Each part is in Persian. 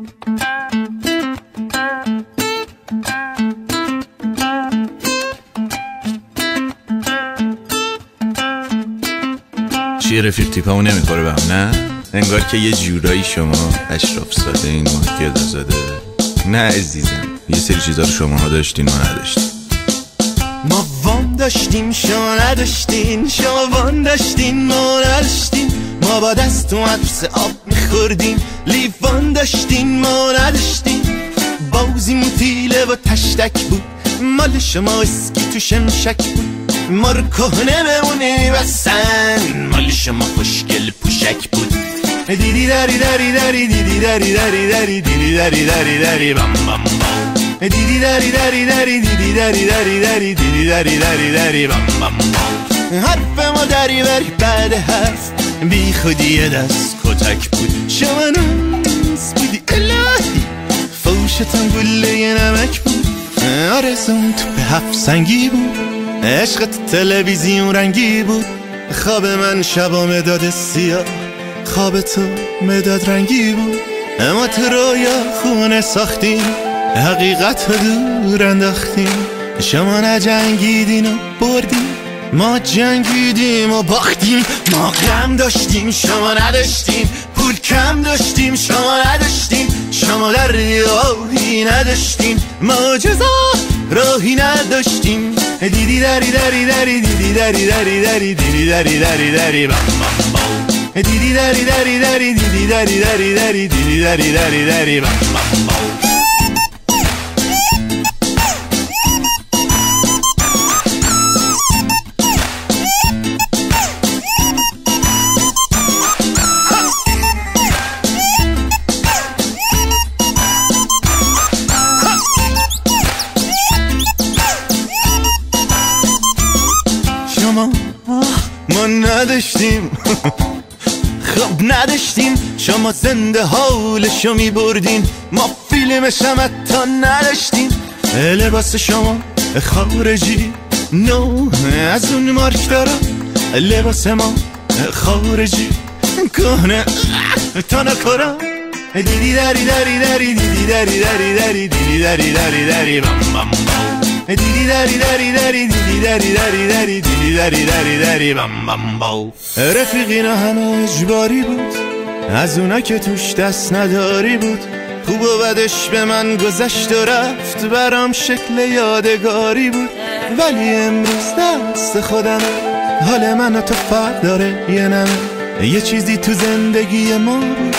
چیه رفیق تیپمون نمیخوره به هم نه؟ انگار که یه جورایی شما اشراف زاده این ما گدا زاده. نه عزیزم، یه سری چیزا رو شماها داشتین ما نداشتین. ما وام داشتیم شما نداشتین، شما وام داشتین ما نداشتین. ما با دست تو عطس آب میخوردیم، لیوان داشتین ما نداشتین. بازیم تیله و تشتک بود، مال شما اسکی تو شمشک بود. ما رو کهنه بمونه بسن، مال شما خوشگل پوشک بود. دیدی داری داری داری دیدی داری داری داری دیدی داری داری داری بام بام بام. دیدی داری داری داری دیدی داری داری داری دیدی داری داری داری بام بام بام. حرف ما داری بری بعد حرف، بی خودی دست کتک بود. شما ناز بودی الهی، فوشتم گله نمک بود. آرزون تو به هفت سنگی بود، عشقت تلویزیون رنگی بود. خواب من شبا مداد سیاه، خواب تو مداد رنگی بود. اما تو رویا خونه ساختیم، حقیقت رو دور انداختیم. شما نجنگیدین و بردیم، ما جنگیدیم و باختیم. ما غم داشتیم شما نداشتیم، پول کم داشتیم شما نداشتیم. شما در راهی نداشتیم، ما جزا راهی نداشتیم. دیدی داری داری داری دیدی داری داری داری دیدی داری داری داری بام بام بام. دیدی داری داری داری دیدی داری داری داری دیدی داری داری داری بام بام بام. ما نداشتیم خب نداشتیم. شما زنده حالشو می بردین، ما فیلمش هم حتی نداشتیم. لباس شما خارجی نو از اون مارک دارم، لباس ما خارجی کهنه تا نکرم. دیدی داری داری داری دیدی داری داری داری دیدی داری داری داری بام بام بام. دیدی داری داری داری دیدی داری داری داری دیدی داری داری داری بام بام بام. رفیقینا همه اجباری بود، از اونا که توش دست نداری بود. خوب و بدش به من گذشت و رفت، برام شکل یادگاری بود. ولی امروز دست خودمه، حال من و تو فرق داره یه نمه. یه چیزی تو زندگی ما بود،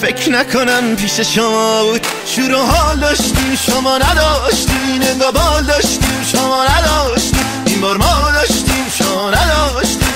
فکر نکنم پیش شما بود. شور و حال داشتیم شما نداشتین، انگار بال داشتیم شما نداشتین. این بار ما داشتیم شما نداشتین.